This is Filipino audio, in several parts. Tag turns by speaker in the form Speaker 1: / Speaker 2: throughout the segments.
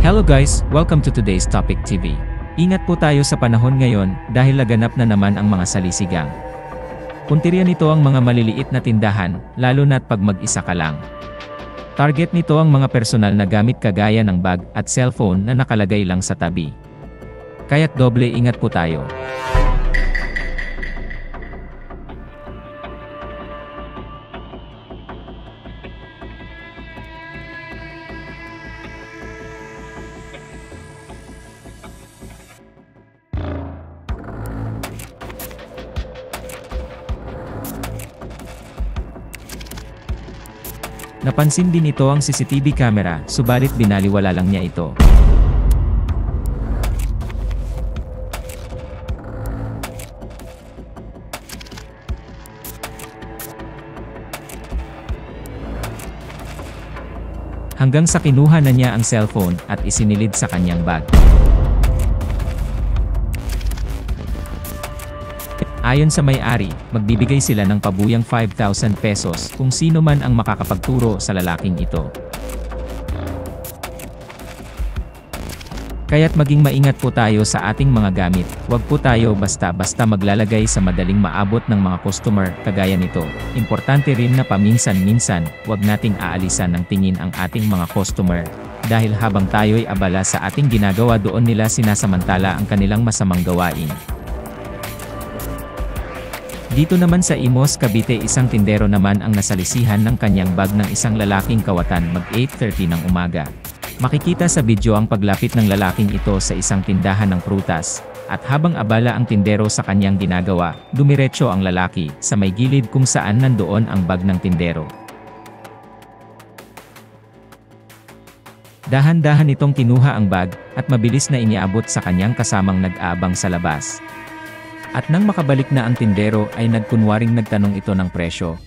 Speaker 1: Hello guys, welcome to today's Topic TV. Ingat po tayo sa panahon ngayon dahil laganap na naman ang mga salisigang. Puntirya nito ang mga maliliit na tindahan, lalo na't pag mag-isa ka lang. Target nito ang mga personal na gamit kagaya ng bag at cellphone na nakalagay lang sa tabi. Kaya't doble ingat po tayo. Napansin din ito ang CCTV camera, subalit binaliwala lang niya ito. Hanggang sa kinuha na niya ang cellphone at isinilid sa kanyang bag. Ayon sa may-ari, magbibigay sila ng pabuyang 5,000 pesos kung sino man ang makakapagturo sa lalaking ito. Kaya't maging maingat po tayo sa ating mga gamit, huwag po tayo basta-basta maglalagay sa madaling maabot ng mga customer, kagaya nito. Importante rin na paminsan-minsan, huwag nating aalisan ng tingin ang ating mga customer, dahil habang tayo'y abala sa ating ginagawa doon nila sinasamantala ang kanilang masamang gawain. Dito naman sa Imos, Cavite, isang tindero naman ang nasalisihan ng kanyang bag ng isang lalaking kawatan mag 8:30 ng umaga. Makikita sa video ang paglapit ng lalaking ito sa isang tindahan ng prutas, at habang abala ang tindero sa kanyang ginagawa, dumiretso ang lalaki sa may gilid kung saan nandoon ang bag ng tindero. Dahan-dahan itong kinuha ang bag, at mabilis na iniabot sa kanyang kasamang nag-aabang sa labas. At nang makabalik na ang tindero ay nagkunwaring nagtanong ito ng presyo.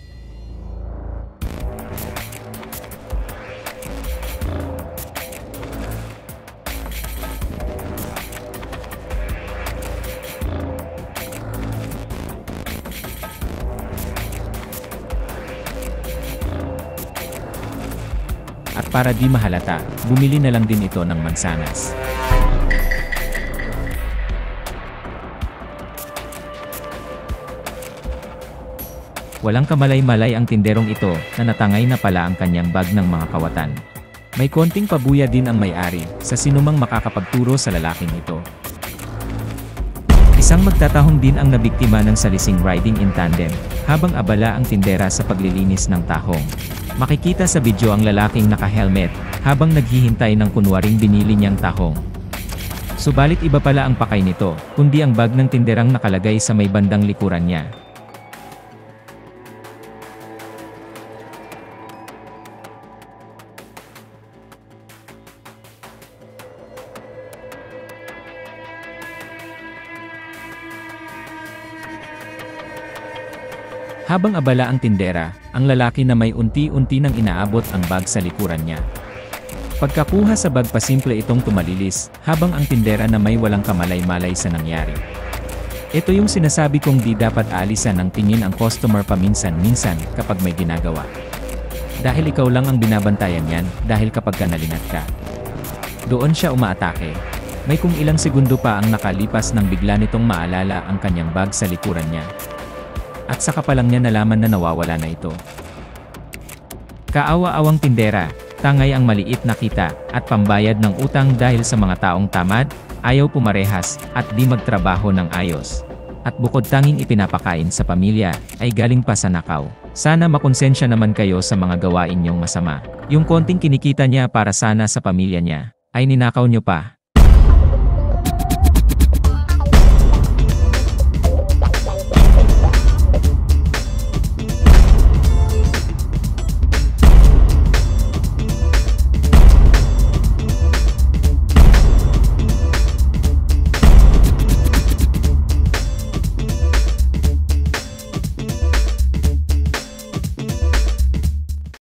Speaker 1: At para di mahalata, bumili na lang din ito ng mansanas. Walang kamalay-malay ang tinderong ito, na natangay na pala ang kanyang bag ng mga kawatan. May konting pabuya din ang may-ari, sa sinumang makakapagturo sa lalaking ito. Isang magtatahong din ang nabiktima ng salising riding in tandem, habang abala ang tindera sa paglilinis ng tahong. Makikita sa video ang lalaking naka-helmet, habang naghihintay ng kunwaring binili niyang tahong. Subalit iba pala ang pakay nito, kundi ang bag ng tinderang nakalagay sa may bandang likuran niya. Habang abala ang tindera, ang lalaki na may unti-unti nang inaabot ang bag sa likuran niya. Pagkakuha sa bag, pasimple itong tumalilis, habang ang tindera na may walang kamalay-malay sa nangyari. Ito yung sinasabi kong di dapat aalisan ng tingin ang customer paminsan-minsan kapag may ginagawa. Dahil ikaw lang ang binabantayan yan, dahil kapag ka nalingat ka, doon siya umaatake. May kung ilang segundo pa ang nakalipas nang bigla nitong maalala ang kanyang bag sa likuran niya. At saka pa lang niya nalaman na nawawala na ito. Kaawa-awang tindera, tangay ang maliit na kita, at pambayad ng utang dahil sa mga taong tamad, ayaw pumarehas, at di magtrabaho ng ayos. At bukod tanging ipinapakain sa pamilya, ay galing pa sa nakaw. Sana makonsensya naman kayo sa mga gawain niyong masama. Yung konting kinikita niya para sana sa pamilya niya, ay ninakaw niyo pa.